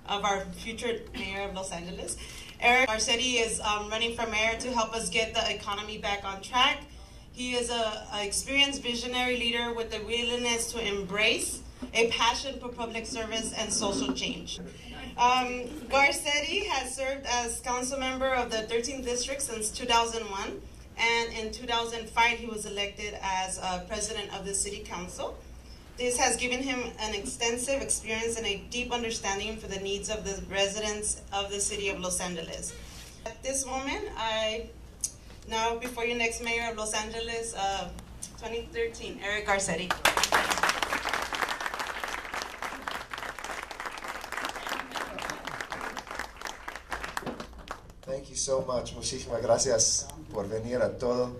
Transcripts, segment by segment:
of our future mayor of Los Angeles. Eric Garcetti is running for mayor to help us get the economy back on track. He is an experienced visionary leader with the willingness to embrace a passion for public service and social change. Garcetti has served as council member of the 13th district since 2001, and in 2005 he was elected as president of the city council. This has given him an extensive experience and a deep understanding for the needs of the residents of the city of Los Angeles. At this moment, I now before you next mayor of Los Angeles, 2013, Eric Garcetti. Thank you so much. Muchísimas gracias por venir a todo,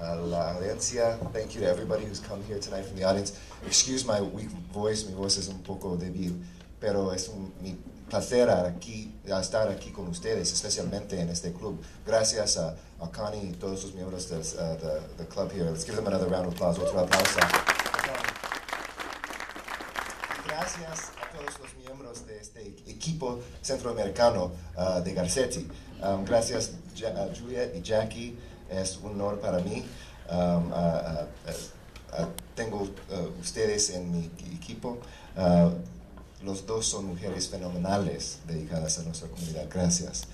a la audiencia. Thank you to everybody who's come here tonight from the audience. Excuse my weak voice, mi voz es un poco débil, pero es mi placer estar aquí con ustedes, especialmente en este club. Gracias a Connie y todos los miembros del club here. Let's give them another round of applause. Otro aplauso. Gracias a todos los miembros de este equipo centroamericano de Garcetti. Gracias Juliet y Jackie, es un honor para mí. Tengo ustedes en mi equipo. Los dos son mujeres fenomenales dedicadas a nuestra comunidad. Gracias.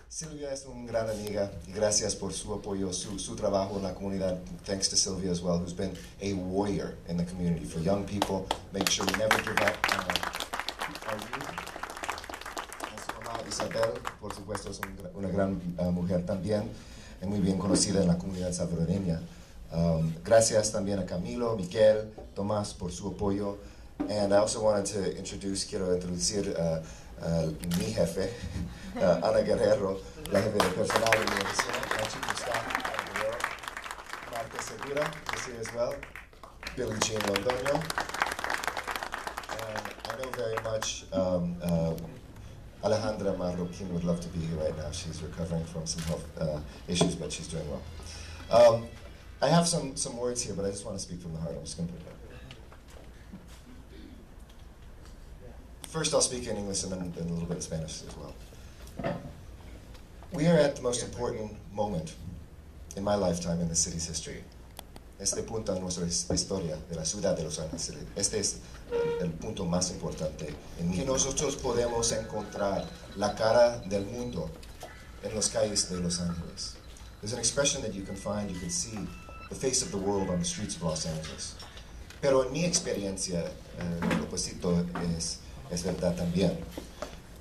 Sylvia es una gran amiga y gracias por su apoyo, su trabajo en la comunidad. Thanks to Sylvia as well, who's been a warrior in the community for young people. Make sure we never give up our youth. Su mamá Isabel, por supuesto, es una gran mujer también, y muy bien conocida en la comunidad salvadoreña. Gracias también a Camilo, Miguel, Tomás por su apoyo. And I also wanted to quiero introducir mi jefe, Ana Guerrero, la jefe de personal de mi oficina, Marta Segura, is here as well, Billie Jean Londoño. And I know very much Alejandra Marroquin would love to be here right now. She's recovering from some health issues, but she's doing well. I have some words here, but I just want to speak from the heart. I'm just going to put it up. First, I'll speak in English and then a little bit of Spanish as well. We are at the most important moment in my lifetime in the city's history. Este punto en nuestra historia de la ciudad de Los Ángeles. Este es el punto más importante en que nosotros podemos encontrar la cara del mundo en las calles de Los Ángeles. There's an expression that you can see the face of the world on the streets of Los Angeles. Pero en mi experiencia, el opposito es verdad también.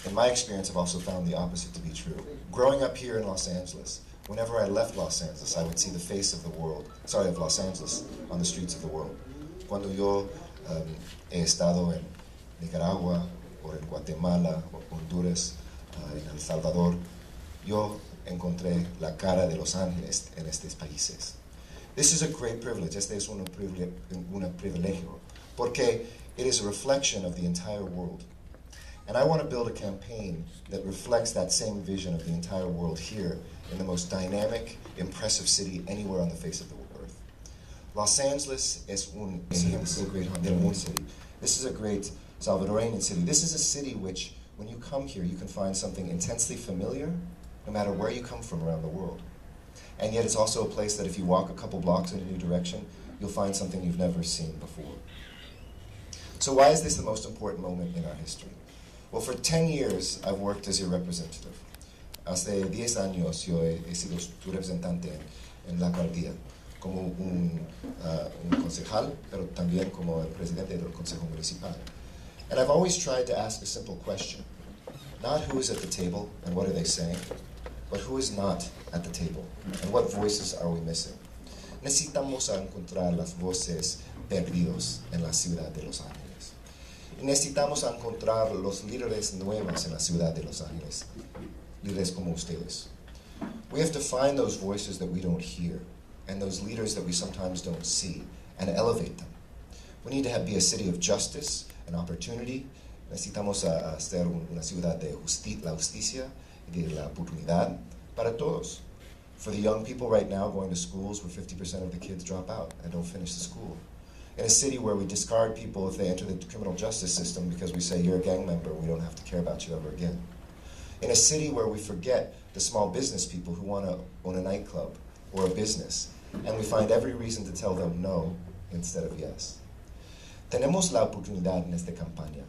In my experience, I've also found the opposite to be true. Growing up here in Los Angeles, whenever I left Los Angeles, I would see the face of Los Angeles on the streets of the world. Cuando yo he estado en Nicaragua, o en Guatemala, o Honduras, en El Salvador, yo encontré la cara de Los Ángeles en estos países. This is a great privilege. Este es un privilegio, porque it is a reflection of the entire world. And I want to build a campaign that reflects that same vision of the entire world here in the most dynamic, impressive city anywhere on the face of the earth. Los Angeles es un city. This is a great Salvadorian city. This is a city which, when you come here, you can find something intensely familiar, no matter where you come from around the world. And yet it's also a place that if you walk a couple blocks in a new direction, you'll find something you've never seen before. So why is this the most important moment in our history? Well, for 10 years, I've worked as your representative. Hace 10 años yo he sido tu representante en la alcaldía, como un concejal, pero también como el presidente del consejo municipal. And I've always tried to ask a simple question. Not who is at the table and what are they saying, but who is not at the table and what voices are we missing. Necesitamos encontrar las voces perdidos en la ciudad de Los Ángeles. Necesitamos encontrar los líderes nuevos en la ciudad de Los Ángeles, líderes como ustedes. We have to find those voices that we don't hear and those leaders that we sometimes don't see and elevate them. We need to be a city of justice and opportunity. Necesitamos ser una ciudad de la justicia y de la oportunidad para todos. For the young people right now going to schools where 50% of the kids drop out and don't finish the school. In a city where we discard people if they enter the criminal justice system because we say you're a gang member, we don't have to care about you ever again. In a city where we forget the small business people who want to own a nightclub or a business, and we find every reason to tell them no instead of yes. Tenemos la oportunidad en esta campaña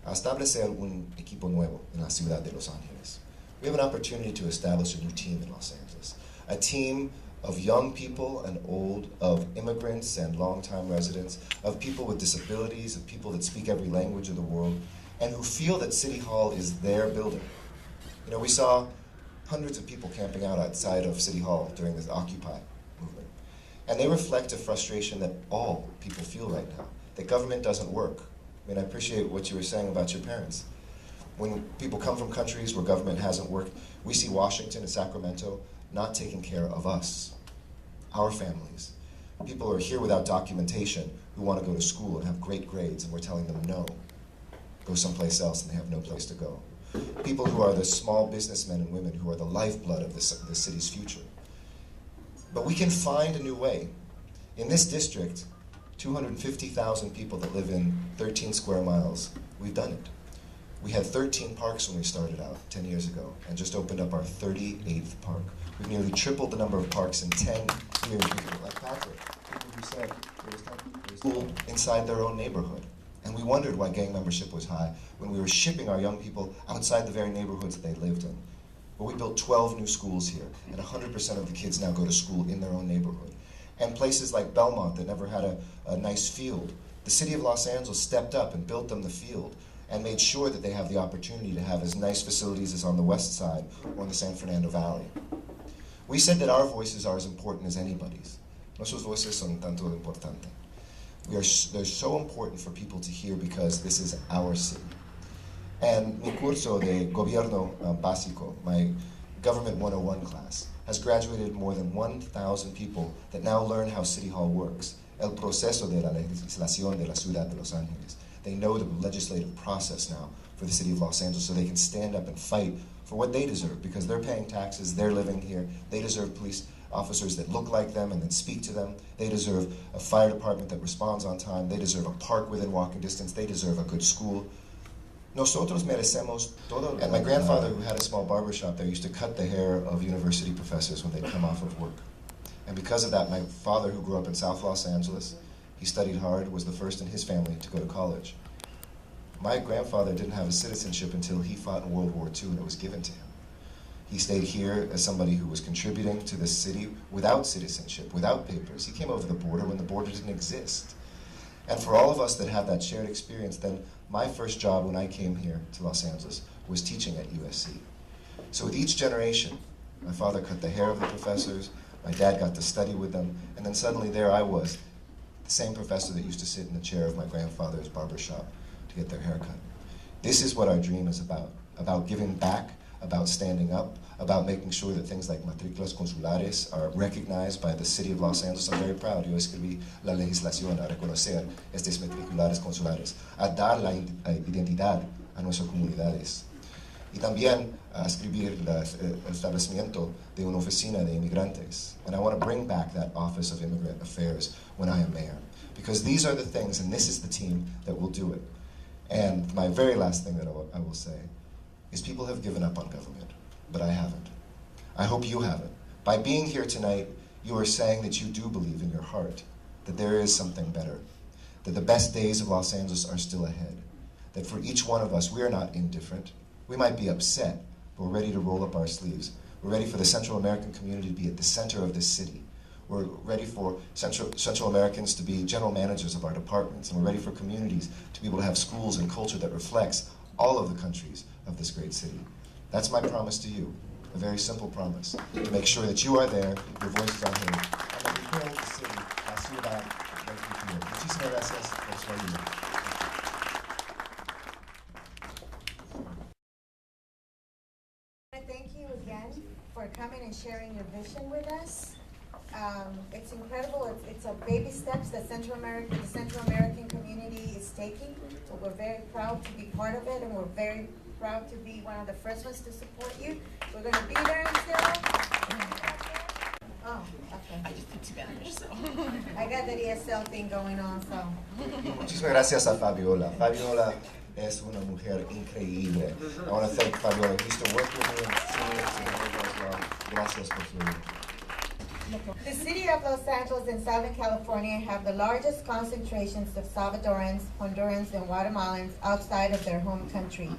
a establecer un equipo nuevo en la ciudad de Los Ángeles. We have an opportunity to establish a new team in Los Angeles, a team of young people and old, of immigrants and longtime residents, of people with disabilities, of people that speak every language of the world, and who feel that City Hall is their building. You know, we saw hundreds of people camping out outside of City Hall during this Occupy movement. And they reflect a frustration that all people feel right now, that government doesn't work. I mean, I appreciate what you were saying about your parents. When people come from countries where government hasn't worked, we see Washington and Sacramento not taking care of us, our families. People who are here without documentation who want to go to school and have great grades, and we're telling them no, go someplace else, and they have no place to go. People who are the small businessmen and women who are the lifeblood of the city's future. But we can find a new way. In this district, 250,000 people that live in 13 square miles, we've done it. We had 13 parks when we started out 10 years ago and just opened up our 38th park. We've nearly tripled the number of parks in 10 years. People like Patrick, people who said there was school inside their own neighborhood. And we wondered why gang membership was high when we were shipping our young people outside the very neighborhoods that they lived in. But we built 12 new schools here, and 100% of the kids now go to school in their own neighborhood. And places like Belmont that never had a nice field, the city of Los Angeles stepped up and built them the field and made sure that they have the opportunity to have as nice facilities as on the west side or in the San Fernando Valley. We said that our voices are as important as anybody's. Nuestros voces son tanto importante. They're so important for people to hear because this is our city. And mi curso de Gobierno Básico, my Government 101 class, has graduated more than 1,000 people that now learn how City Hall works. El proceso de la legislación de la ciudad de Los Ángeles. They know the legislative process now for the city of Los Angeles, so they can stand up and fight for what they deserve, because they're paying taxes, they're living here, they deserve police officers that look like them and that speak to them, they deserve a fire department that responds on time, they deserve a park within walking distance, they deserve a good school. Nosotros merecemos todo. And my grandfather, who had a small barber shop there, used to cut the hair of university professors when they'd come off of work. And because of that, my father, who grew up in South Los Angeles, he studied hard, was the first in his family to go to college. My grandfather didn't have a citizenship until he fought in World War II and it was given to him. He stayed here as somebody who was contributing to this city without citizenship, without papers. He came over the border when the border didn't exist. And for all of us that have that shared experience, then my first job when I came here to Los Angeles was teaching at USC. So with each generation, my father cut the hair of the professors, my dad got to study with them, and then suddenly there I was, the same professor that used to sit in the chair of my grandfather's barber shop to get their hair cut. This is what our dream is about giving back, about standing up, about making sure that things like matrículas consulares are recognized by the city of Los Angeles. I'm very proud. Yo escribí la legislación a reconocer estas matrículas consulares, a dar la identidad a nuestras comunidades. Y también a escribir el establecimiento de una oficina de inmigrantes. And I want to bring back that Office of Immigrant Affairs when I am mayor. Because these are the things, and this is the team that will do it. And my very last thing that I will say is people have given up on government, but I haven't. I hope you haven't. By being here tonight, you are saying that you do believe in your heart that there is something better, that the best days of Los Angeles are still ahead, that for each one of us, we are not indifferent. We might be upset, but we're ready to roll up our sleeves. We're ready for the Central American community to be at the center of this city. We're ready for Central Americans to be general managers of our departments, and we're ready for communities to be able to have schools and culture that reflects all of the countries of this great city. That's my promise to you, a very simple promise, to make sure that you are there, your voices are heard, and that we build the city, la ciudad del futuro. Muchísimas gracias por su ayuda. Thank you again for coming and sharing your vision with us. It's incredible. It's a baby steps that the Central American community is taking. So we're very proud to be part of it, and we're very proud to be one of the first ones to support you. We're going to be there until. Oh, okay. I just did 2 banners, so. I got the ESL thing going on, so. Muchísimas gracias a Fabiola. Fabiola es una mujer increíble. I want to thank Fabiola. He used to work with me as well. Gracias por su vida. The city of Los Angeles and Southern California have the largest concentrations of Salvadorans, Hondurans, and Guatemalans outside of their home country.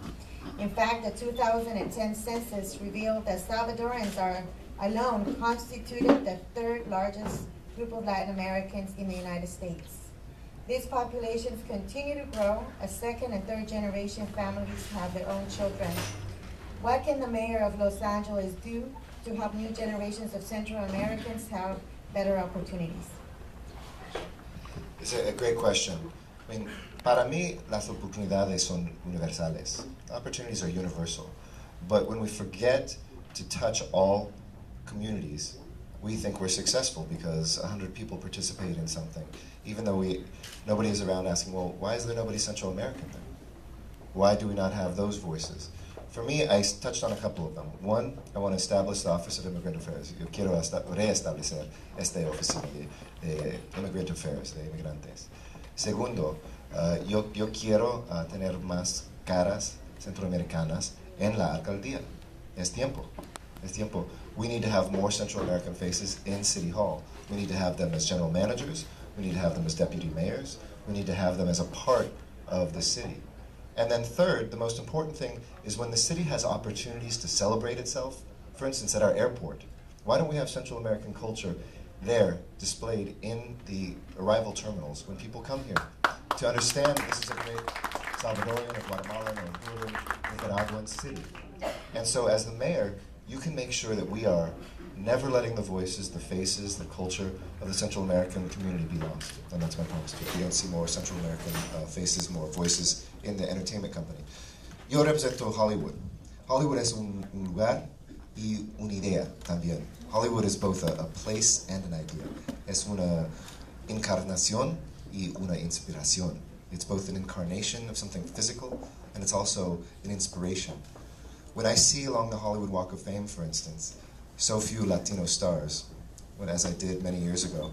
In fact, the 2010 census revealed that Salvadorans alone constituted the third largest group of Latin Americans in the United States. These populations continue to grow as second and third generation families have their own children. What can the mayor of Los Angeles do to help new generations of Central Americans have better opportunities? It's a great question. I mean, para mí, las oportunidades son universales. Opportunities are universal. But when we forget to touch all communities, we think we're successful because 100 people participate in something. Even though nobody is around asking, well, why is there nobody Central American then? Why do we not have those voices? For me, I touched on a couple of them. One, I want to establish the Office of Immigrant Affairs. Yo quiero reestablecer esta oficina de Immigrant Affairs, de inmigrantes. Segundo, yo quiero tener más caras centroamericanas en la alcaldía. Es tiempo. We need to have more Central American faces in City Hall. We need to have them as general managers. We need to have them as deputy mayors. We need to have them as a part of the city. And then third, the most important thing is when the city has opportunities to celebrate itself, for instance, at our airport, why don't we have Central American culture there displayed in the arrival terminals when people come here to understand that this is a great Salvadorian or Guatemalan or Honduran, Nicaraguan city. And so as the mayor, you can make sure that we are never letting the voices, the faces, the culture of the Central American community be lost. And that's my promise. We don't see more Central American faces, more voices in the entertainment company. Yo represento Hollywood. Hollywood es un lugar y una idea también. Hollywood is both a place and an idea. Es una encarnación y una inspiración. It's both an incarnation of something physical, and it's also an inspiration. When I see along the Hollywood Walk of Fame, for instance, so few Latino stars, as I did many years ago,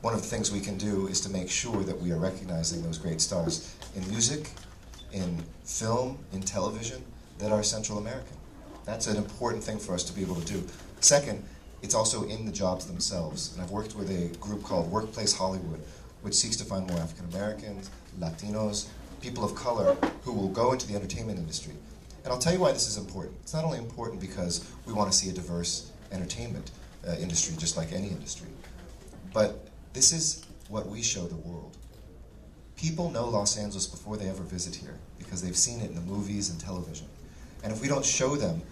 one of the things we can do is to make sure that we are recognizing those great stars in music, in film, in television, that are Central American. That's an important thing for us to be able to do. Second, it's also in the jobs themselves. And I've worked with a group called Workplace Hollywood, which seeks to find more African Americans, Latinos, people of color who will go into the entertainment industry. And I'll tell you why this is important. It's not only important because we want to see a diverse entertainment industry, just like any industry, but this is what we show the world. People know Los Angeles before they ever visit here because they've seen it in the movies and television. And if we don't show them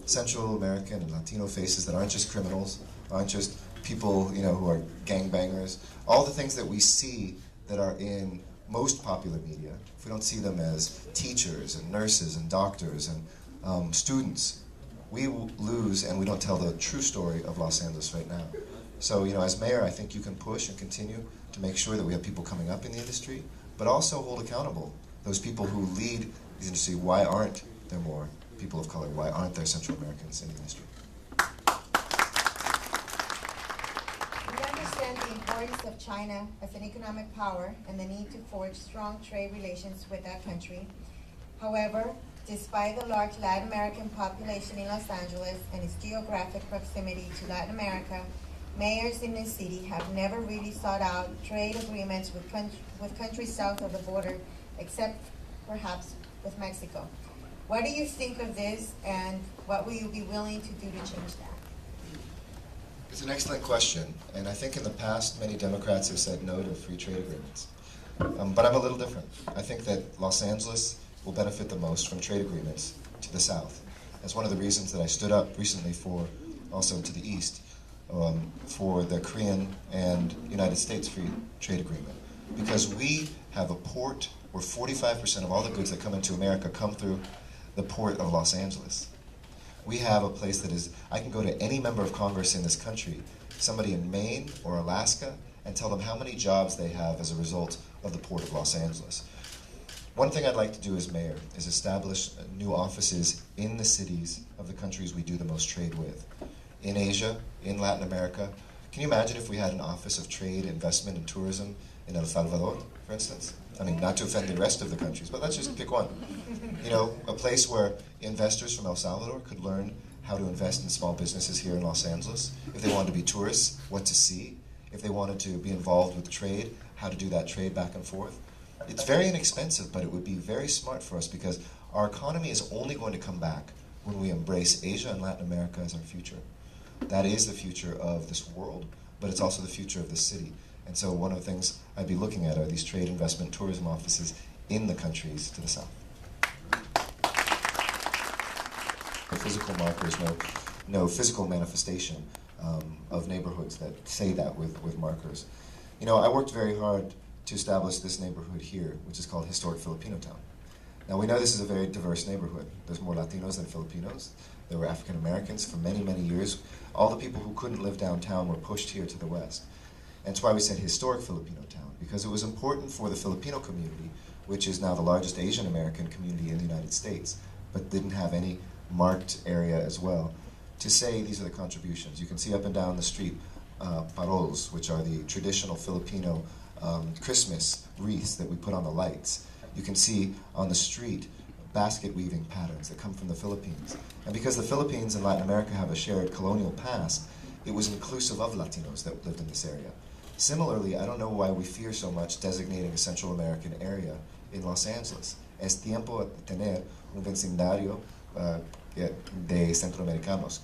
Central American and Latino faces that aren't just criminals, aren't just people, who are gangbangers, all the things that we see that are in most popular media, if we don't see them as teachers and nurses and doctors and students, we lose and we don't tell the true story of Los Angeles right now. So, as mayor, I think you can push and continue to make sure that we have people coming up in the industry, but also hold accountable those people who lead the industry. Why aren't there more people of color? Why aren't there Central Americans in the industry? We understand the importance of China as an economic power and the need to forge strong trade relations with that country. However, despite the large Latin American population in Los Angeles and its geographic proximity to Latin America, mayors in this city have never really sought out trade agreements with countries south of the border, except perhaps with Mexico. What do you think of this, and what will you be willing to do to change that? It's an excellent question, and I think in the past many Democrats have said no to free trade agreements. But I'm a little different. I think that Los Angeles will benefit the most from trade agreements to the south. That's one of the reasons that I stood up recently for, also to the east, for the Korean and United States free trade agreement. Because we have a port where 45% of all the goods that come into America come through the port of Los Angeles. We have a place that is, I can go to any member of Congress in this country, somebody in Maine or Alaska, and tell them how many jobs they have as a result of the port of Los Angeles. One thing I'd like to do as mayor is establish new offices in the cities of the countries we do the most trade with. In Asia, in Latin America, Can you imagine if we had an Office of Trade, Investment, and Tourism in El Salvador, for instance? I mean, not to offend the rest of the countries, but let's just pick one. You know, a place where investors from El Salvador could learn how to invest in small businesses here in Los Angeles. If they wanted to be tourists, what to see. If they wanted to be involved with trade, how to do that trade back and forth. It's very inexpensive, but it would be very smart for us because our economy is only going to come back when we embrace Asia and Latin America as our future. That is the future of this world, but it's also the future of this city. And so one of the things I'd be looking at are these trade, investment, tourism offices in the countries to the south. No physical markers, no physical manifestation of neighborhoods that say that with markers. You know, I worked very hard to establish this neighborhood here, which is called Historic Filipino Town. Now we know this is a very diverse neighborhood. There's more Latinos than Filipinos. There were African Americans for many, many years. All the people who couldn't live downtown were pushed here to the west. And that's why we said Historic Filipino Town, because it was important for the Filipino community, which is now the largest Asian American community in the United States, but didn't have any marked area as well, to say these are the contributions. You can see up and down the street parols, which are the traditional Filipino Christmas wreaths that we put on the lights. You can see on the street basket weaving patterns that come from the Philippines. And because the Philippines and Latin America have a shared colonial past, it was inclusive of Latinos that lived in this area. Similarly, I don't know why we fear so much designating a Central American area in Los Angeles. Es tiempo de tener un vecindario de Centroamericanos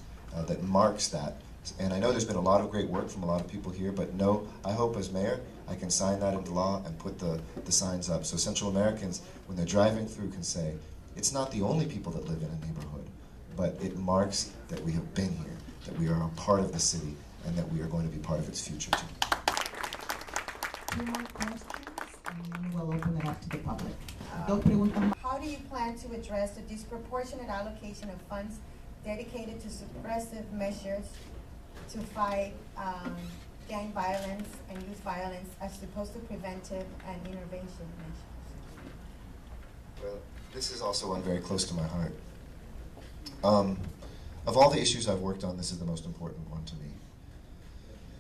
that marks that. And I know there's been a lot of great work from a lot of people here, but no, I hope as mayor, I can sign that into law and put the signs up. So Central Americans, when they're driving through, can say, it's not the only people that live in a neighborhood, but it marks that we have been here, that we are a part of the city, and that we are going to be part of its future too. Two more questions, and then we'll open it up to the public. How do you plan to address the disproportionate allocation of funds dedicated to suppressive measures to fight gang violence and youth violence as opposed to preventive and intervention measures? Well, this is also one very close to my heart. Of all the issues I've worked on, this is the most important one to me.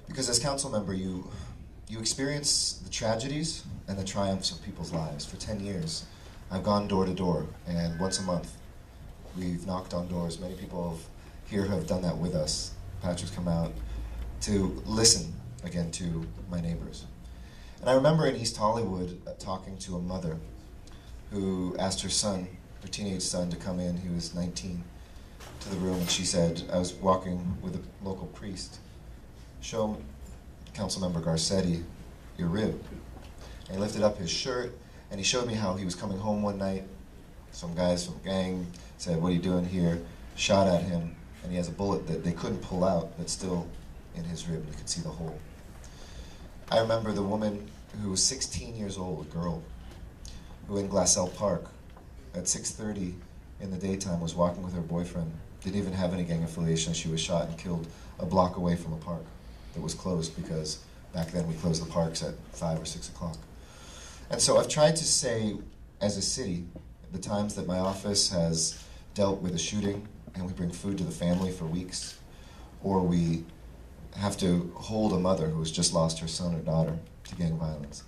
Because as council member, you experience the tragedies and the triumphs of people's lives. For 10 years, I've gone door to door, and once a month, we've knocked on doors. Many people here have done that with us. Patrick's come out to listen again to my neighbors. And I remember in East Hollywood talking to a mother who asked her son, her teenage son, to come in. He was 19, to the room, and she said, I was walking with a local priest, show Councilmember Garcetti your rib. And he lifted up his shirt, and he showed me how he was coming home one night. Some guys from a gang said, what are you doing here? Shot at him, and he has a bullet that they couldn't pull out that's still in his rib. You can see the hole. I remember the woman who was 16 years old, a girl, who in Glassell Park at 6:30 in the daytime was walking with her boyfriend, didn't even have any gang affiliation. She was shot and killed a block away from a park that was closed because back then we closed the parks at 5 or 6 o'clock. And so I've tried to say, as a city, the times that my office has dealt with a shooting and we bring food to the family for weeks, or we have to hold a mother who has just lost her son or daughter to gang violence.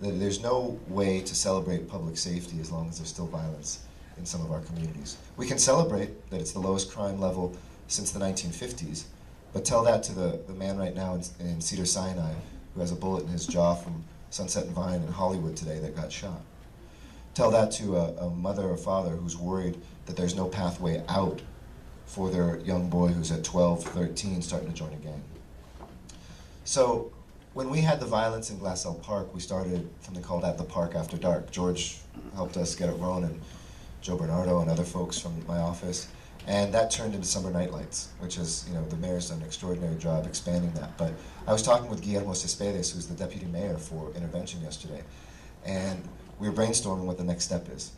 There's no way to celebrate public safety as long as there's still violence in some of our communities. We can celebrate that it's the lowest crime level since the 1950s, but tell that to the man right now in Cedar Sinai who has a bullet in his jaw from Sunset and Vine in Hollywood today that got shot. Tell that to a mother or father who's worried that there's no pathway out for their young boy who's at 12, 13 starting to join a gang. So when we had the violence in Glassell Park, we started something called At the Park After Dark. George helped us get it rolling, and Joe Bernardo and other folks from my office. And that turned into Summer Night Lights, which is, the mayor's done an extraordinary job expanding that. But I was talking with Guillermo Cespedes, who's the deputy mayor for intervention yesterday, and we were brainstorming what the next step is.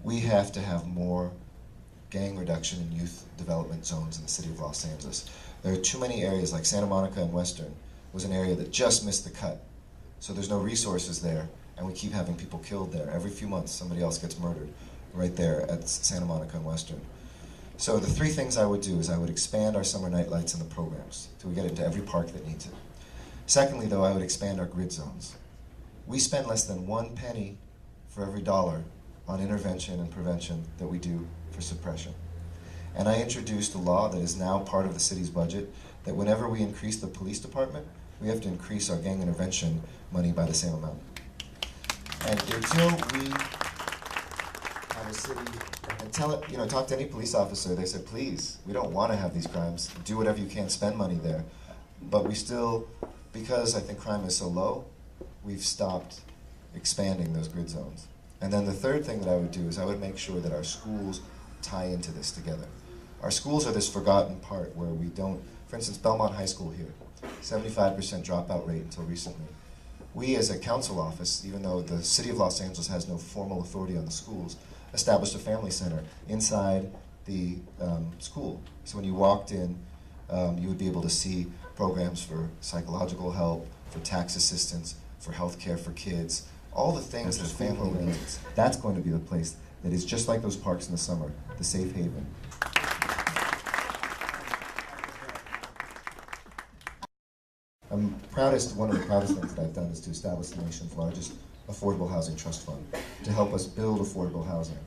We have to have more gang reduction and youth development zones in the city of Los Angeles. There are too many areas, like Santa Monica and Western was an area that just missed the cut. So there's no resources there, and we keep having people killed there. Every few months, somebody else gets murdered right there at Santa Monica and Western. So the three things I would do is I would expand our summer night lights and the programs till we get into every park that needs it. Secondly, though, I would expand our grid zones. We spend less than 1 penny for every dollar on intervention and prevention that we do for suppression. And I introduced a law that is now part of the city's budget that whenever we increase the police department, we have to increase our gang intervention money by the same amount. And until we have a city, and talk to any police officer, they said, please, we don't want to have these crimes. Do whatever you can, spend money there. But we still, because I think crime is so low, we've stopped expanding those grid zones. And then the third thing that I would do is I would make sure that our schools tie into this together. Our schools are this forgotten part where we don't, for instance, Belmont High School here, 75% dropout rate until recently. We as a council office, even though the City of Los Angeles has no formal authority on the schools, established a family center inside the school. So when you walked in, you would be able to see programs for psychological help, for tax assistance, for health care for kids, all the things that a family needs. That's going to be the place that is just like those parks in the summer, the safe haven. One of the proudest things that I've done is to establish the nation's largest affordable housing trust fund to help us build affordable housing.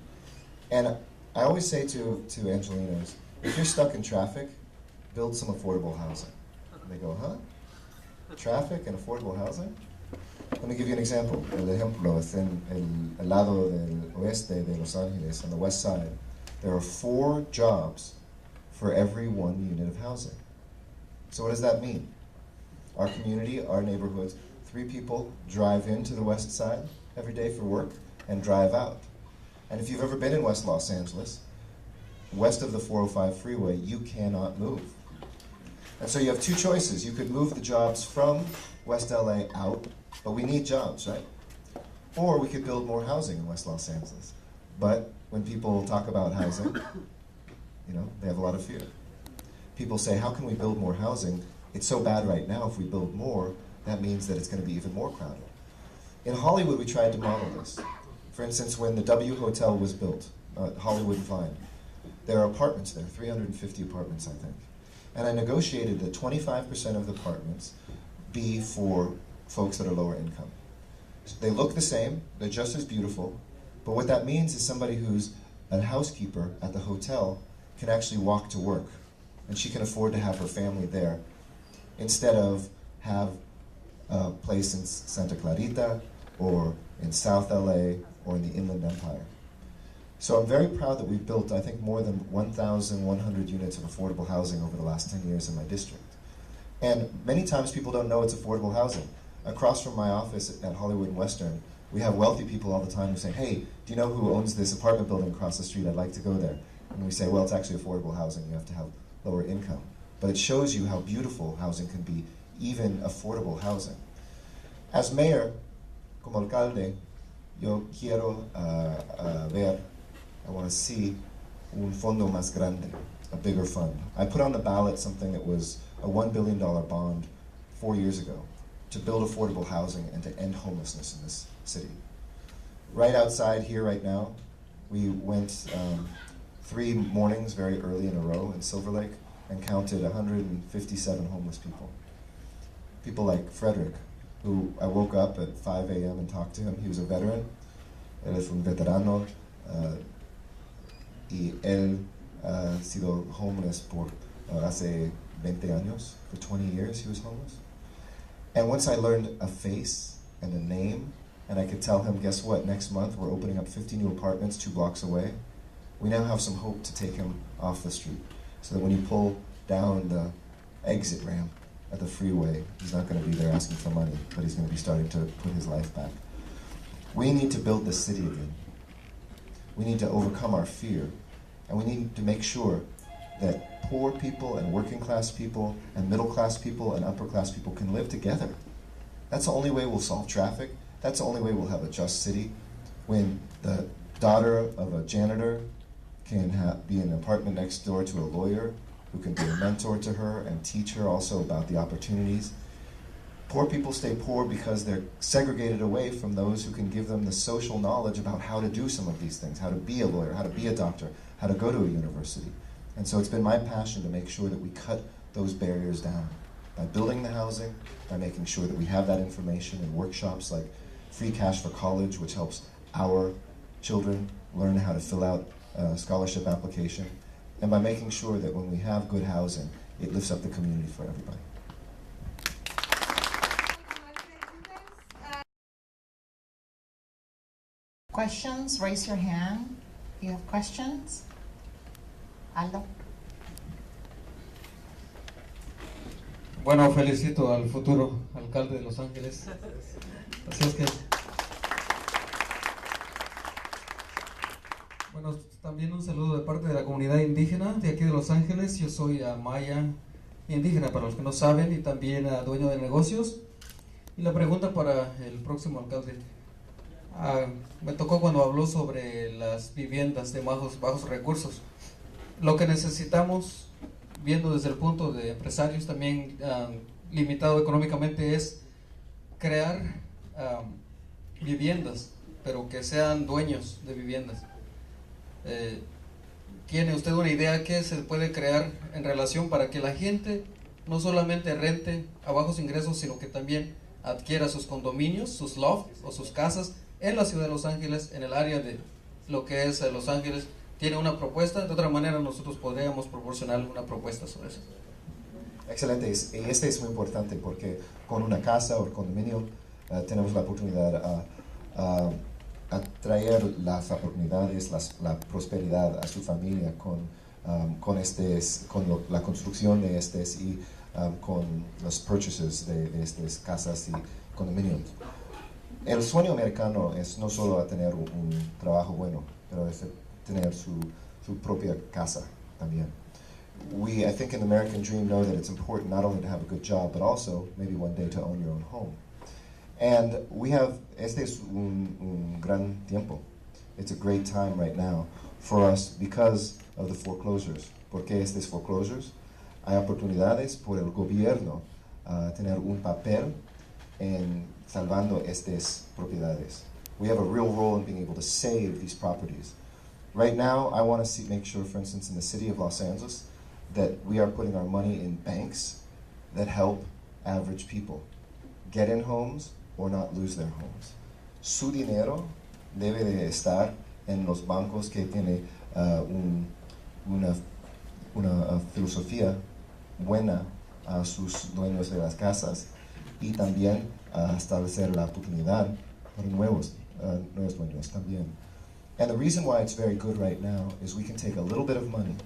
And I always say to Angelinos, if you're stuck in traffic, build some affordable housing. And they go, huh? Traffic and affordable housing? Let me give you an example. El ejemplo es en el lado del oeste de Los Angeles, on the west side. There are 4 jobs for every 1 unit of housing. So what does that mean? Our community, our neighborhoods, 3 people drive into the west side every day for work and drive out. And if you've ever been in West Los Angeles, west of the 405 freeway, you cannot move. And so you have 2 choices. You could move the jobs from West LA out, but we need jobs, right? Or we could build more housing in West Los Angeles. But when people talk about housing, they have a lot of fear. People say, how can we build more housing? It's so bad right now. If we build more, that means that it's going to be even more crowded. In Hollywood, we tried to model this. For instance, when the W Hotel was built, Hollywood and Vine, there are apartments there, 350 apartments, I think. And I negotiated that 25% of the apartments be for folks that are lower income. They look the same, they're just as beautiful, but what that means is somebody who's a housekeeper at the hotel can actually walk to work, and she can afford to have her family there, instead of have a place in Santa Clarita, or in South LA, or in the Inland Empire. So I'm very proud that we've built, I think, more than 1,100 units of affordable housing over the last 10 years in my district. And many times people don't know it's affordable housing. Across from my office at Hollywood and Western, we have wealthy people all the time who say, hey, do you know who owns this apartment building across the street? I'd like to go there. And we say, well, it's actually affordable housing. You have to have lower income. But it shows you how beautiful housing can be, even affordable housing. As mayor, como alcalde, yo quiero ver, I want to see un fondo más grande, a bigger fund. I put on the ballot something that was a $1 billion bond 4 years ago to build affordable housing and to end homelessness in this city. Right outside here right now, we went 3 mornings very early in a row in Silver Lake and counted 157 homeless people. People like Frederick, who I woke up at 5 a.m. and talked to him. He was a veteran. Él es un veterano. Y él ha sido homeless por hace 20 años. For 20 years he was homeless. And once I learned a face and a name, and I could tell him, guess what, next month we're opening up 50 new apartments 2 blocks away, we now have some hope to take him off the street. So that when you pull down the exit ramp at the freeway, he's not going to be there asking for money, but he's going to be starting to put his life back. We need to build this city again. We need to overcome our fear, and we need to make sure that poor people and working class people and middle class people and upper class people can live together. That's the only way we'll solve traffic. That's the only way we'll have a just city. When the daughter of a janitor can be in an apartment next door to a lawyer who can be a mentor to her and teach her also about the opportunities. Poor people stay poor because they're segregated away from those who can give them the social knowledge about how to do some of these things, how to be a lawyer, how to be a doctor, how to go to a university. And so it's been my passion to make sure that we cut those barriers down by building the housing, by making sure that we have that information in workshops like Free Cash for College, which helps our children learn how to fill out a scholarship application, and by making sure that when we have good housing, it lifts up the community for everybody. Questions? Raise your hand. You have questions? Aldo? Bueno, felicito al futuro alcalde de Los Ángeles. Así es que... Bueno, también un saludo de parte de la comunidad indígena de aquí de Los Ángeles. Yo soy maya indígena, para los que no saben, y también dueño de negocios. Y la pregunta para el próximo alcalde. Me tocó cuando habló sobre las viviendas de bajos recursos. Lo que necesitamos, viendo desde el punto de empresarios también limitado económicamente, es crear viviendas, pero que sean dueños de viviendas. ¿Tiene usted una idea qué se puede crear en relación para que la gente no solamente rente a bajos ingresos, sino que también adquiera sus condominios, sus lofts o sus casas en la ciudad de Los Ángeles, en el área de lo que es Los Ángeles? ¿Tiene una propuesta? De otra manera nosotros podríamos proporcionar una propuesta sobre eso. Excelente, y este es muy importante porque con una casa o condominio tenemos la oportunidad a traer las oportunidades, la prosperidad a su familia con la construcción de y con los purchases de estas casas y condominios. El sueño americano es no solo tener un trabajo bueno, pero es tener su propia casa también. I think in the American dream know that it's important not only to have a good job, but also maybe one day to own your own home. And este es un gran tiempo. It's a great time right now for us because of the foreclosures. ¿Por qué estas foreclosures? Hay oportunidades por el gobierno tener un papel en salvando estas propiedades. We have a real role in being able to save these properties. Right now, I want to make sure, for instance, in the city of Los Angeles, that we are putting our money in banks that help average people get in homes or not lose their homes. Su dinero debe de estar en los bancos que tienen una filosofía buena a sus dueños de las casas y también establecer la oportunidad para nuevos dueños también. And the reason why it's very good right now is we can take a little bit of money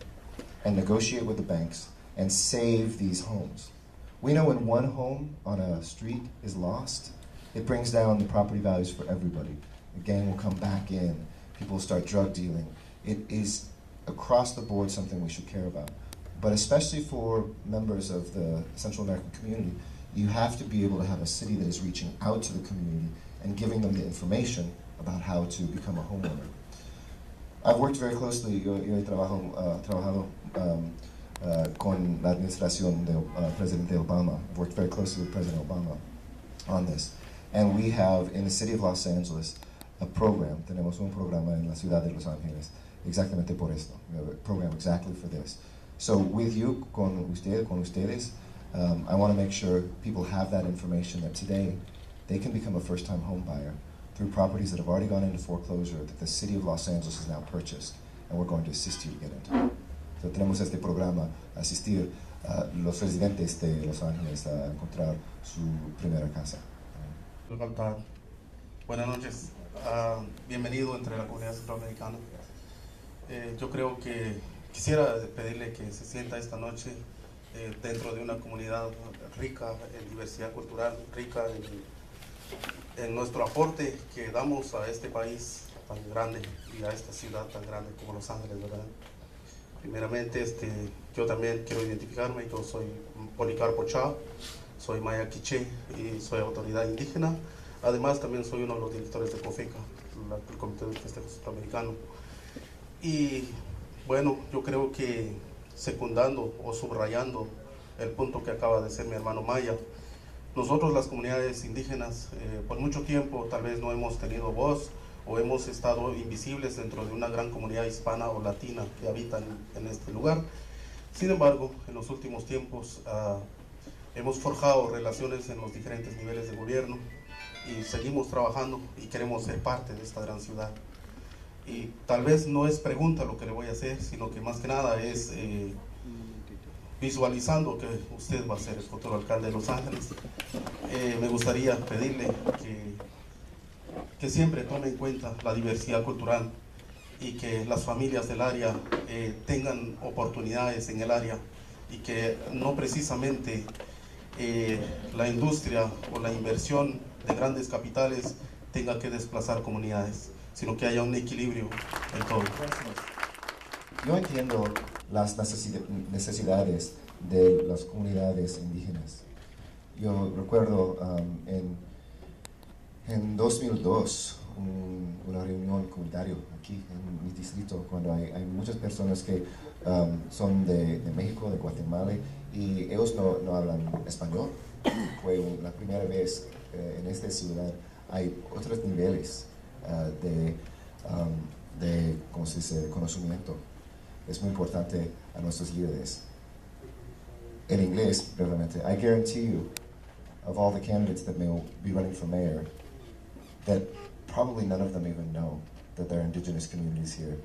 and negotiate with the banks and save these homes. We know when one home on a street is lost, it brings down the property values for everybody. The gang will come back in, people will start drug dealing. It is across the board something we should care about. But especially for members of the Central American community, you have to be able to have a city that is reaching out to the community and giving them the information about how to become a homeowner. I've worked very closely, yo he trabajado con la administración del Presidente Obama. I've worked very closely with President Obama on this. And we have, in the city of Los Angeles, a program. Tenemos un programa en la ciudad de Los Ángeles, exactamente por esto. We have a program exactly for this. So with you, con ustedes, I want to make sure people have that information that today they can become a first-time home buyer through properties that have already gone into foreclosure that the city of Los Angeles has now purchased, and we're going to assist you to get into. So tenemos este programa, asistir a los residentes de Los Ángeles a encontrar su primera casa. Buenas noches, bienvenido entre la comunidad centroamericana. Yo creo que quisiera pedirle que se sienta esta noche dentro de una comunidad rica en diversidad cultural, rica en nuestro aporte que damos a este país tan grande y a esta ciudad tan grande como Los Ángeles, ¿verdad? Primeramente, yo también quiero identificarme. Yo soy Policarpo Chá, soy maya quiché y soy autoridad indígena. Además, también soy uno de los directores de COFECA, el Comité de Festejo Centroamericano. Y bueno, yo creo que secundando o subrayando el punto que acaba de hacer mi hermano Maya, nosotros las comunidades indígenas por mucho tiempo tal vez no hemos tenido voz o hemos estado invisibles dentro de una gran comunidad hispana o latina que habita en este lugar. Sin embargo, en los últimos tiempos hemos forjado relaciones en los diferentes niveles de gobierno y seguimos trabajando y queremos ser parte de esta gran ciudad. Y tal vez no es pregunta lo que le voy a hacer, sino que más que nada es visualizando que usted va a ser el futuro alcalde de Los Ángeles. Me gustaría pedirle que siempre tome en cuenta la diversidad cultural y que las familias del área tengan oportunidades en el área y que no precisamente la industria o la inversión de grandes capitales tenga que desplazar comunidades, sino que haya un equilibrio en todo. Yo entiendo las necesidades de las comunidades indígenas. Yo recuerdo en 2002 una reunión comunitaria aquí en mi distrito, cuando hay muchas personas que son de México, de Guatemala, y ellos no hablan español. Fue la primera vez en esta ciudad. Hay otros niveles de ¿cómo se dice?, conocimiento. Es muy importante a nuestros líderes. En inglés, brevemente, I guarantee you, of all the candidates that may be running for mayor, that probably none of them even know that there are indigenous communities here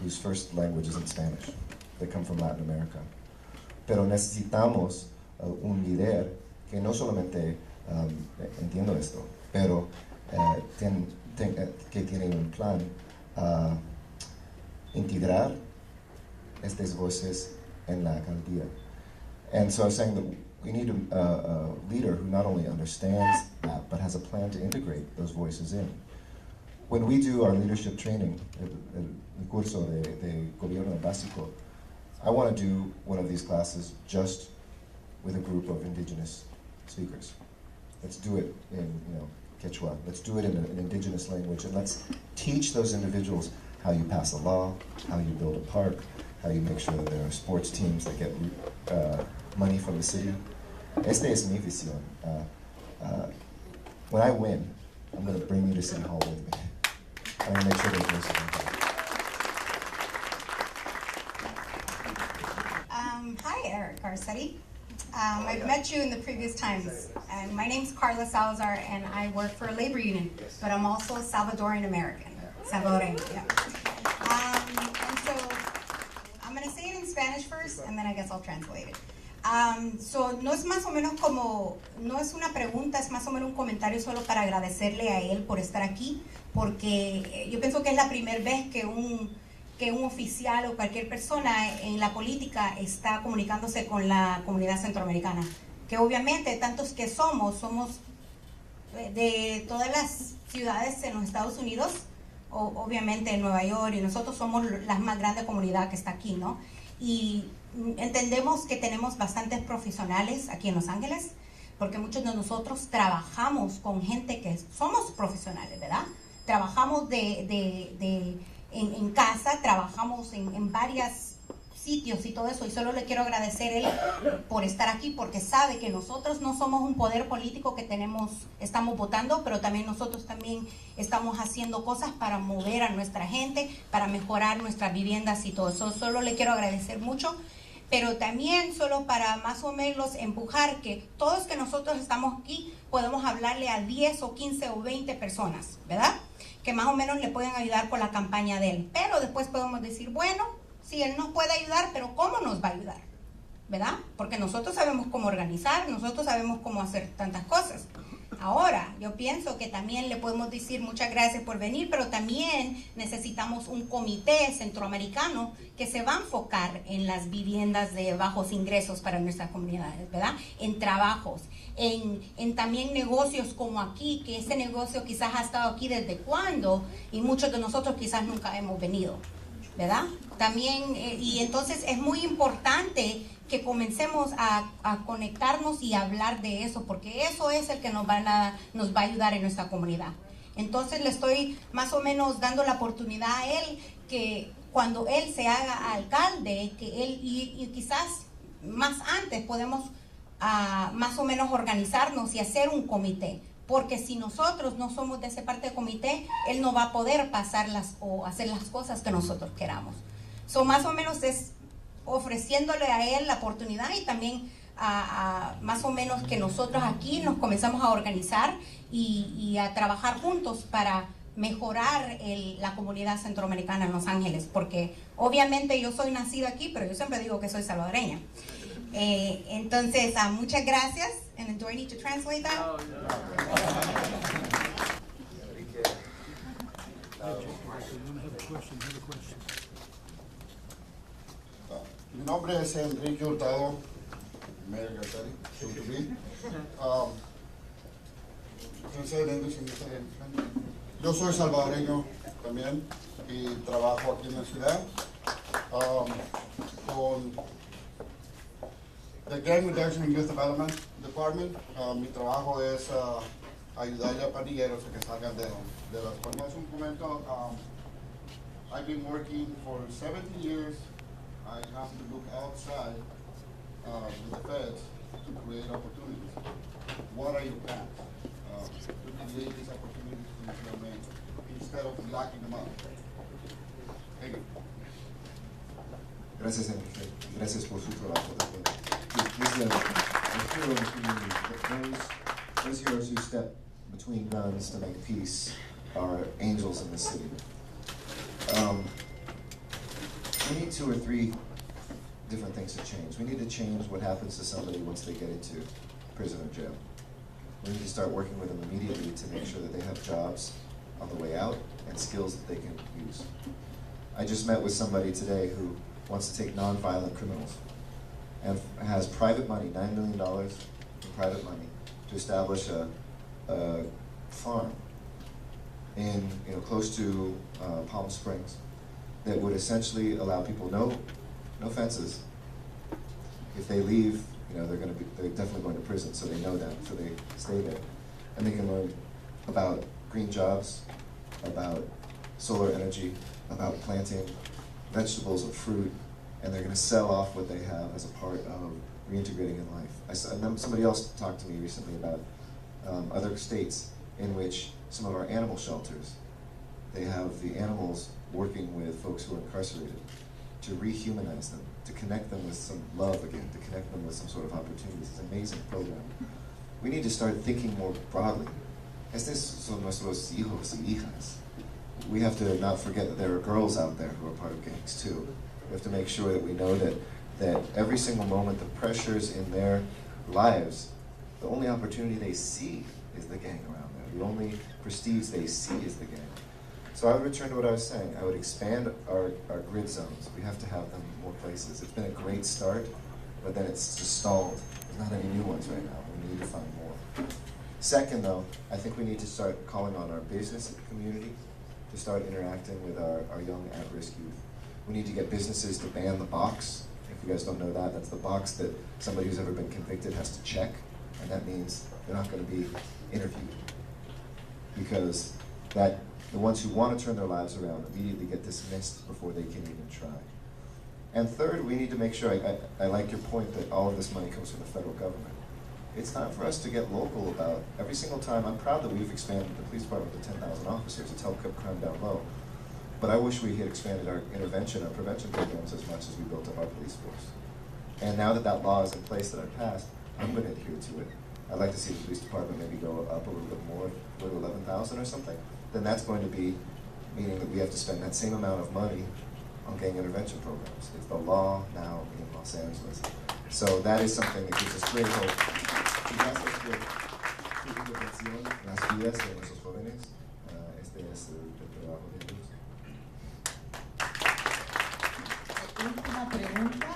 whose first language isn't Spanish, that come from Latin America. Pero necesitamos un líder que no solamente entienda esto, pero que tiene un plan a integrar estas voces en la alcaldía. And so I was saying that we need a leader who not only understands that, but has a plan to integrate those voices in. When we do our leadership training, el curso de gobierno básico, I want to do one of these classes just with a group of indigenous speakers. Let's do it in, Quechua. Let's do it in an indigenous language, and let's teach those individuals how you pass a law, how you build a park, how you make sure that there are sports teams that get money from the city. Esta es mi visión. When I win, I'm going to bring you to City Hall with me. I'm going to make sure there's voices in there. Hi, Eric Garcetti. I've met you in the previous times, and my name's Carla Salazar, and I work for a labor union, but I'm also a Salvadoran American. Salvadoreño, yeah. And so I'm going to say it in Spanish first, and then I guess I'll translate it. So no es más o menos como, no es una pregunta, es más o menos un comentario solo para agradecerle a él por estar aquí, porque yo pienso que es la primera vez que un oficial o cualquier persona en la política está comunicándose con la comunidad centroamericana, que obviamente tantos que somos de todas las ciudades en los Estados Unidos, obviamente en Nueva York, y nosotros somos la más grande comunidad que está aquí, ¿no? Y entendemos que tenemos bastantes profesionales aquí en Los Ángeles, porque muchos de nosotros trabajamos con gente que somos profesionales, ¿verdad? Trabajamos en casa, trabajamos en varios sitios y todo eso, y solo le quiero agradecer a él por estar aquí, porque sabe que nosotros no somos un poder político que estamos votando, pero también nosotros también estamos haciendo cosas para mover a nuestra gente, para mejorar nuestras viviendas y todo eso. Solo le quiero agradecer mucho, pero también solo para más o menos empujar que todos que nosotros estamos aquí podemos hablarle a 10 o 15 o 20 personas, ¿verdad?, que más o menos le pueden ayudar con la campaña de él. Pero después podemos decir, bueno, sí, él nos puede ayudar, pero ¿cómo nos va a ayudar? ¿Verdad? Porque nosotros sabemos cómo organizar, nosotros sabemos cómo hacer tantas cosas. Ahora, yo pienso que también le podemos decir muchas gracias por venir, pero también necesitamos un comité centroamericano que se va a enfocar en las viviendas de bajos ingresos para nuestras comunidades, ¿verdad? En trabajos, en también negocios como aquí, que ese negocio quizás ha estado aquí desde cuándo, y muchos de nosotros quizás nunca hemos venido, ¿verdad? También, y entonces es muy importante que comencemos a conectarnos y hablar de eso, porque eso es el que nos va a ayudar en nuestra comunidad. Entonces le estoy más o menos dando la oportunidad a él, que cuando él se haga alcalde, que él, y quizás más antes podemos más o menos organizarnos y hacer un comité, porque si nosotros no somos de esa parte del comité, él no va a poder pasarlas o hacer las cosas que nosotros queramos. So, más o menos es ofreciéndole a él la oportunidad y también más o menos que nosotros aquí nos comenzamos a organizar y a trabajar juntos para mejorar la comunidad centroamericana en Los Ángeles, porque obviamente yo soy nacida aquí, pero yo siempre digo que soy salvadoreña. Entonces, muchas gracias. And do I need to translate that? Mi nombre es Enrique Hurtado, Mayor Garcetti, soon to be. Can I say it in English and you say it in Spanish? Yo soy salvadoreño también y trabajo aquí en la ciudad con the Gang Reduction and Youth Development Department. Mi trabajo es ayudarle a pandilleros a que salgan de las formas. Un momento, I've been working for 17 years. I have to look outside with the feds to create opportunities. What are your plans to create these opportunities in your name instead of locking them up? Thank you. Gracias, Enrique. Gracias por su trabajo también. He's a hero in the community. Those heroes who step between guns to make peace are angels in the city. We need 2 or 3 different things to change. We need to change what happens to somebody once they get into prison or jail. We need to start working with them immediately to make sure that they have jobs on the way out and skills that they can use. I just met with somebody today who wants to take nonviolent criminals and has private money, $9 million in private money, to establish a farm in close to Palm Springs that would essentially allow people no fences. If they leave, they're definitely going to prison, so they know that, so they stay there, and they can learn about green jobs, about solar energy, about planting vegetables or fruit, and they're going to sell off what they have as a part of reintegrating in life. Somebody else talked to me recently about other states in which some of our animal shelters, they have the animals working with folks who are incarcerated to rehumanize them, to connect them with some love again, to connect them with some sort of opportunities. It's an amazing program. We need to start thinking more broadly. Estos son nuestros hijos y hijas. We have to not forget that there are girls out there who are part of gangs too. We have to make sure that we know that every single moment, the pressures in their lives, the only opportunity they see is the gang around there. The only prestige they see is the gang. So I would return to what I was saying. I would expand our grid zones. We have to have them in more places. It's been a great start, but then it's just stalled. There's not any new ones right now. We need to find more. Second, though, I think we need to start calling on our business community to start interacting with our young at-risk youth. We need to get businesses to ban the box. If you guys don't know that, that's the box that somebody who's ever been convicted has to check, and that means they're not going to be interviewed. Because the ones who want to turn their lives around immediately get dismissed before they can even try. And third, we need to make sure, I like your point that all of this money comes from the federal government. It's time for us to get local about every single time. I'm proud that we've expanded the police department to 10,000 officers. It's helped keep crime down low. But I wish we had expanded our intervention, our prevention programs as much as we built up our police force. And now that that law is in place that I passed, I'm going to adhere to it. I'd like to see the police department maybe go up a little bit more, go to 11,000 or something. Then that's going to be meaning that we have to spend that same amount of money on gang intervention programs. It's the law now in Los Angeles. So that is something that gives us great hope. Gracias por su intervención en las vidas de nuestros jóvenes. Este es el trabajo de ellos. Última pregunta.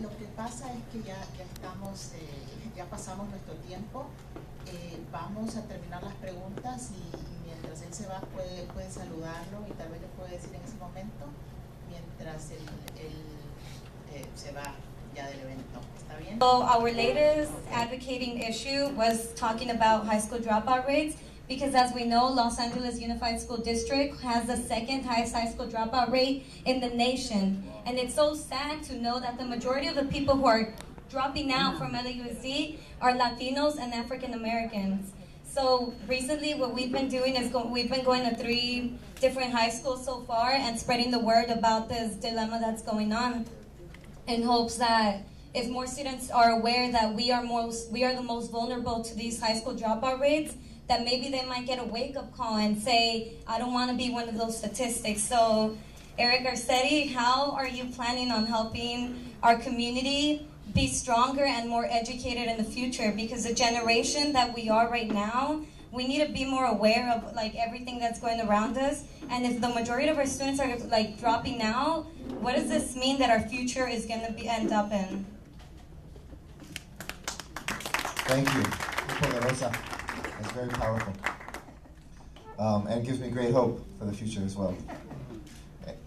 Lo que pasa es que ya estamos, ya pasamos nuestro tiempo. Vamos a terminar las preguntas y mientras él se va puede saludarlo y tal vez le puede decir en ese momento mientras él se va ya del evento. ¿Está bien? So our latest advocating issue was talking about high school dropout rates. because as we know, Los Angeles Unified School District has the second highest high school dropout rate in the nation. And it's so sad to know that the majority of the people who are dropping out from LAUSD are Latinos and African Americans. So recently what we've been doing is we've been going to 3 different high schools so far and spreading the word about this dilemma that's going on, in hopes that if more students are aware that we are the most vulnerable to these high school dropout rates, that maybe they might get a wake-up call and say, I don't want to be one of those statistics. So, Eric Garcetti, how are you planning on helping our community be stronger and more educated in the future? Because the generation that we are right now, we need to be more aware of like everything that's going around us. And if the majority of our students are like dropping out, what does this mean that our future is going to end up in? Thank you. It's very powerful. And gives me great hope for the future as well.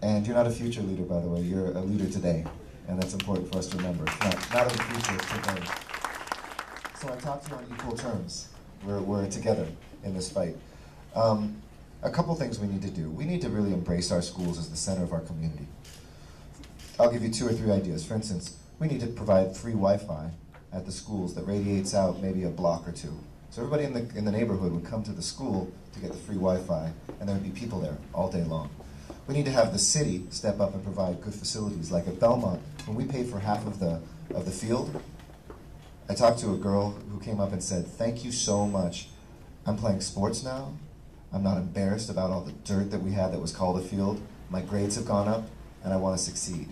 And you're not a future leader, by the way. You're a leader today. And that's important for us to remember. Not in the future, it's today. So I talk to you on equal terms. We're together in this fight. A couple things we need to do. We need to really embrace our schools as the center of our community. I'll give you 2 or 3 ideas. For instance, we need to provide free Wi-Fi at the schools that radiates out maybe a block or 2. So everybody in the neighborhood would come to the school to get the free Wi-Fi, and there would be people there all day long. We need to have the city step up and provide good facilities. Like at Belmont, when we pay for half of the field, I talked to a girl who came up and said, thank you so much. I'm playing sports now. I'm not embarrassed about all the dirt that we had that was called a field. My grades have gone up, and I want to succeed.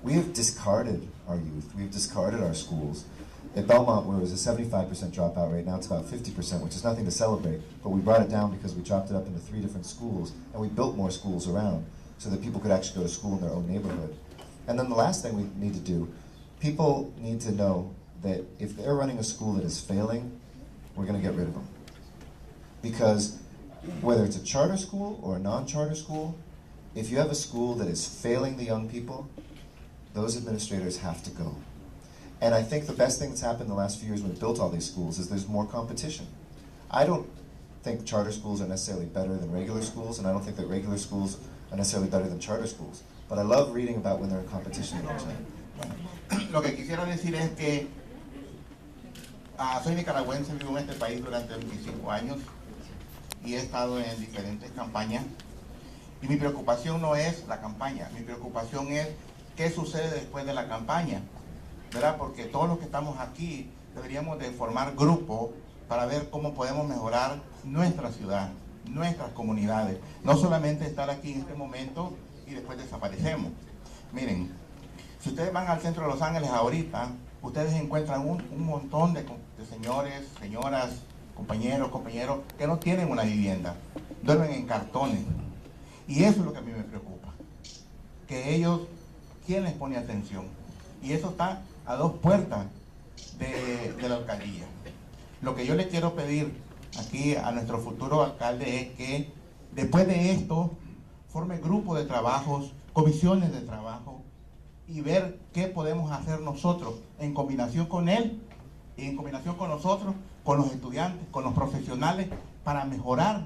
We have discarded our youth. We've discarded our schools. At Belmont, where it was a 75% dropout rate, now it's about 50%, which is nothing to celebrate, but we brought it down because we chopped it up into 3 different schools, and we built more schools around so that people could actually go to school in their own neighborhood. And then the last thing we need to do, people need to know that if they're running a school that is failing, we're going to get rid of them. Because whether it's a charter school or a non-charter school, if you have a school that is failing the young people, those administrators have to go. And I think the best thing that's happened in the last few years when we built all these schools is there's more competition. I don't think charter schools are necessarily better than regular schools, and I don't think that regular schools are necessarily better than charter schools. But I love reading about when they're in competition with each other. Lo que quisiera decir es que soy nicaragüense, vivo en este país durante 25 años y he estado en diferentes campañas. Y mi preocupación no es la campaña, mi preocupación es qué sucede después de la campaña, ¿verdad? Porque todos los que estamos aquí deberíamos de formar grupos para ver cómo podemos mejorar nuestra ciudad, nuestras comunidades. No solamente estar aquí en este momento y después desaparecemos. Miren, si ustedes van al centro de Los Ángeles ahorita, ustedes encuentran un montón de señores, señoras, compañeros que no tienen una vivienda, duermen en cartones. Y eso es lo que a mí me preocupa, que ellos, ¿quién les pone atención? Y eso está a 2 puertas de la alcaldía. Lo que yo le quiero pedir aquí a nuestro futuro alcalde es que después de esto forme grupos de trabajos, comisiones de trabajo y ver qué podemos hacer nosotros en combinación con él y en combinación con nosotros, con los estudiantes, con los profesionales, para mejorar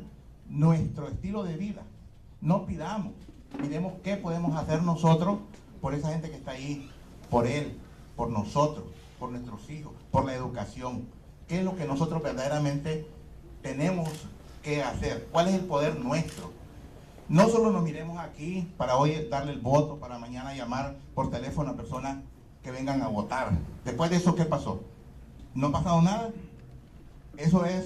nuestro estilo de vida. No pidamos, miremos qué podemos hacer nosotros por esa gente que está ahí, por él, por nosotros, por nuestros hijos, por la educación. ¿Qué es lo que nosotros verdaderamente tenemos que hacer? ¿Cuál es el poder nuestro? No solo nos miremos aquí para hoy darle el voto, para mañana llamar por teléfono a personas que vengan a votar. Después de eso, ¿qué pasó? ¿No ha pasado nada? Eso es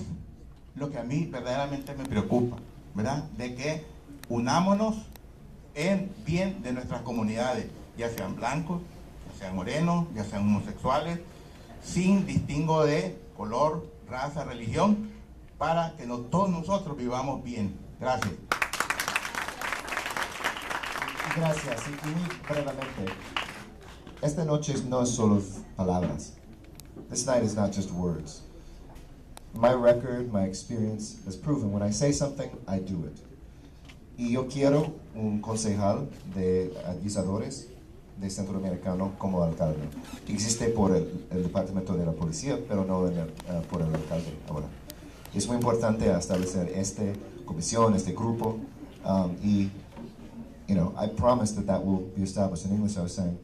lo que a mí verdaderamente me preocupa, ¿verdad? De que unámonos en bien de nuestras comunidades, ya sean blancos, ya sean morenos, ya sean homosexuales, sin distingo de color, raza, religión, para que todos nosotros vivamos bien. Gracias. Gracias. Y muy brevemente, esta noche no es solo palabras. This night is not just words. My record, my experience has proven when I say something, I do it. Y yo quiero un concejal de avisadores de Centroamericano como alcalde. Existe por el departamento de la policía, pero no por el alcalde ahora. Es muy importante establecer esta comisión, este grupo, y I promise that will be established. In English, I was saying,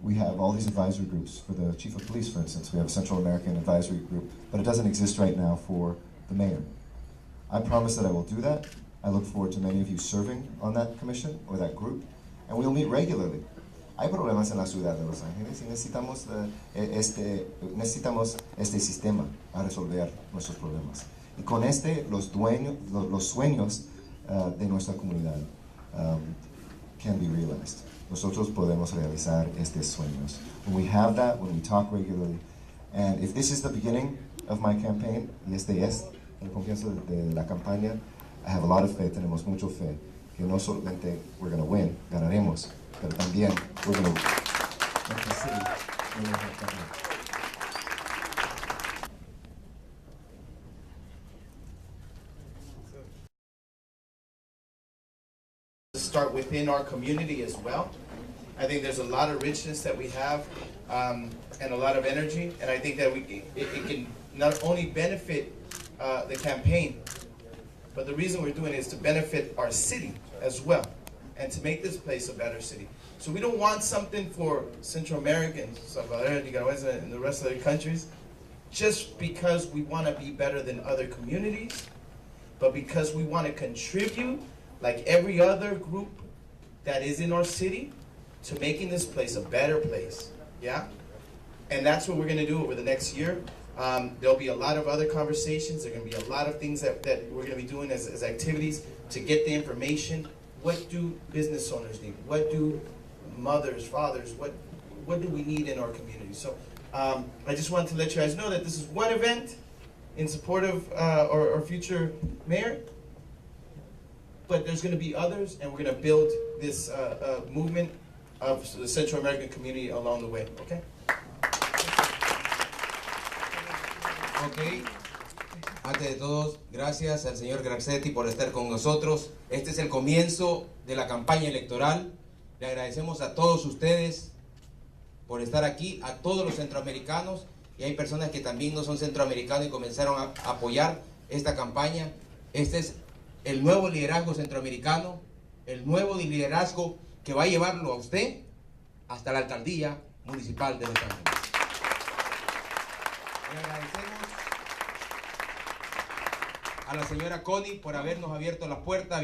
we have all these advisory groups. For the Chief of Police, for instance, we have a Central American Advisory Group, but it doesn't exist right now for the mayor. I promise that I will do that. I look forward to many of you serving on that commission or that group, and we'll meet regularly. Hay problemas en la ciudad de Los Ángeles y necesitamos este sistema a resolver nuestros problemas. Y con los sueños de nuestra comunidad can be realized. Nosotros podemos realizar estos sueños. When we have that, when we talk regularly, and if this is the beginning of my campaign, y este es el comienzo de la campaña, I have a lot of faith, tenemos mucho fe, que no solamente we're going to win, ganaremos, pero también we're going to make the city really better. Start within our community as well. I think there's a lot of richness that we have and a lot of energy, and I think that it can not only benefit the campaign, but the reason we're doing it is to benefit our city as well and to make this place a better city. So we don't want something for Central Americans, Salvador, Nicaragua, and the rest of the countries just because we want to be better than other communities, but because we want to contribute like every other group that is in our city to making this place a better place, yeah? And that's what we're gonna do over the next year. There'll be a lot of other conversations. There's gonna be a lot of things that we're gonna be doing as activities to get the information. What do business owners need? What do mothers, fathers, what do we need in our community? So I just wanted to let you guys know that this is one event in support of our future mayor, but there's going to be others, and we're going to build this movement of the Central American community along the way, okay? Ok. Antes de todos, gracias al señor Garcetti por estar con nosotros. Este es el comienzo de la campaña electoral. Le agradecemos a todos ustedes por estar aquí, a todos los centroamericanos, y hay personas que también no son centroamericanos y comenzaron a apoyar esta campaña. Este es el nuevo liderazgo centroamericano, el nuevo liderazgo que va a llevarlo a usted hasta la alcaldía municipal de Los Ángeles. Le agradecemos a la señora Connie por habernos abierto la puerta,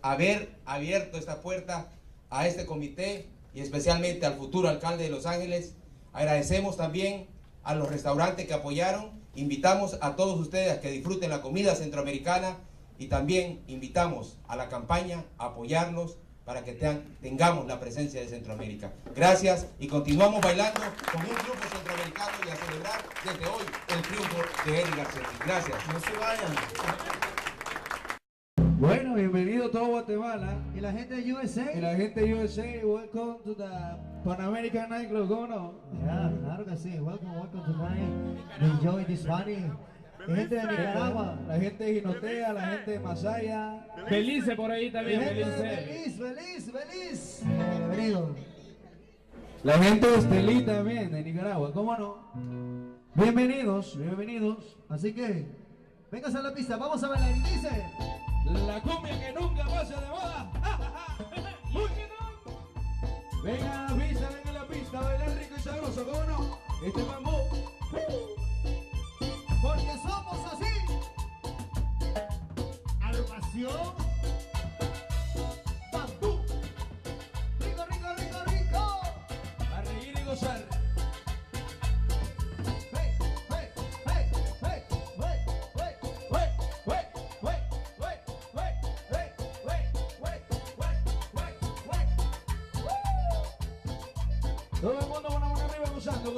haber abierto esta puerta a este comité y especialmente al futuro alcalde de Los Ángeles. Agradecemos también a los restaurantes que apoyaron. Invitamos a todos ustedes a que disfruten la comida centroamericana y también invitamos a la campaña a apoyarnos para que tengamos la presencia de Centroamérica. Gracias y continuamos bailando con un grupo centroamericano y a celebrar desde hoy el triunfo de Eddie Garcetti. Gracias. No se vayan. Bueno, bienvenido a todo Guatemala. Y la gente de USA. Y la gente de USA, welcome to the Pan American Nightclub, ¿cómo no? Yeah, claro que sí. Welcome tonight. Enjoy this party. La gente de Nicaragua. La gente de Ginotea, la gente de Masaya. Belice por ahí también, Belice. Bienvenido. La gente de Estelí también, de Nicaragua, ¿cómo no? Bienvenidos. Así que, véngase a la pista, vamos a bailar y dice... La cumbia que nunca pasa de moda. Venga a la pista, bailar rico y sabroso, ¿cómo no? Este mambo. Porque somos así. Agrupación. Bambú. Rico. A reír y gozar. Todo el mundo con la mano arriba gozando,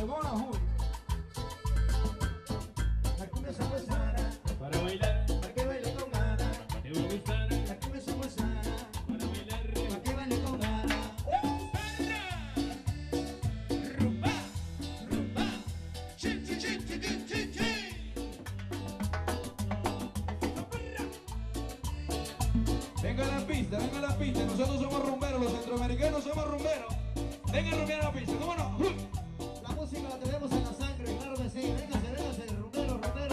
¿cómo no, Julio? La cumbia sabrosana, para bailar, para que baile con ganas. te va a gustar, La cumbia sabrosana, para bailar, para que baile con ganas. rumba, Venga a la pista, nosotros somos rumberos, los centroamericanos somos rumberos. Venga a rumbear a la pista, ¿cómo no? La música la tenemos en la sangre, claro que sí. Véngase, rumbero.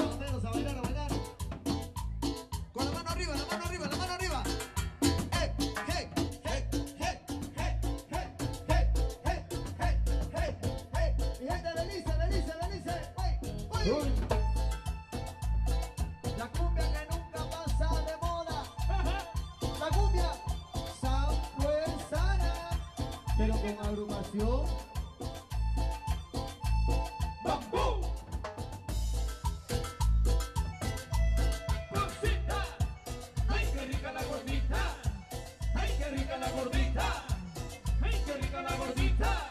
Uy. La cumbia que nunca pasa de moda. La cumbia sabuesana, pero con agrupación. ¡Bambú! ¡Rosita! ¡Ay, qué rica la gordita! ¡Ay, qué rica la gordita! ¡Ay, qué rica la gordita!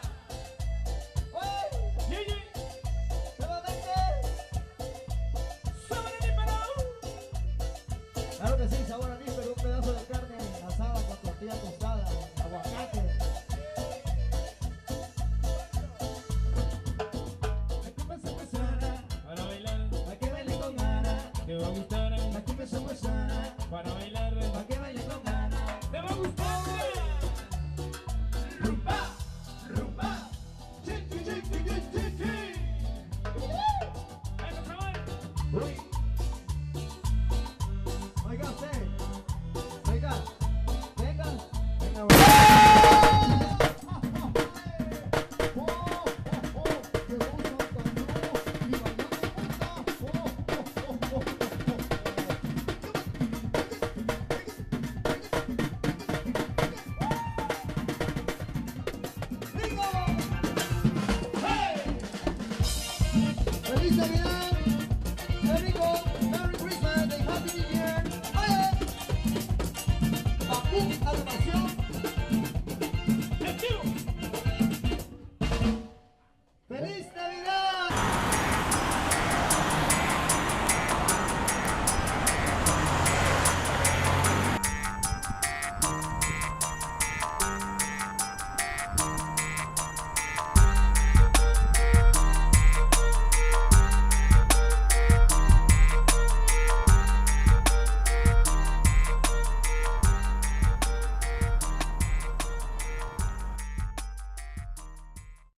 ¡Ay! ¡Yeye! ¡Nuevamente! ¡Sabor animado! Claro que sí, sabor a níspero, un pedazo de carne asada con tortilla tostada, aguacate. La cumbia sabuesana, Para bailar, pa' que baile con ganas. te va a gustar. La cumbia sabuesana, Para bailar, pa' que baile con ganas. te va a gustar. Rumba, rumba, chiqui, chiqui, chiqui, chiqui. Ahí está, chaval. Uy. Oiga usted, venga, venga, venga. ¡Feliz Navidad! ¡Merry Christmas and Happy New Year! ¡Oye! ¡Bambú, agrupación!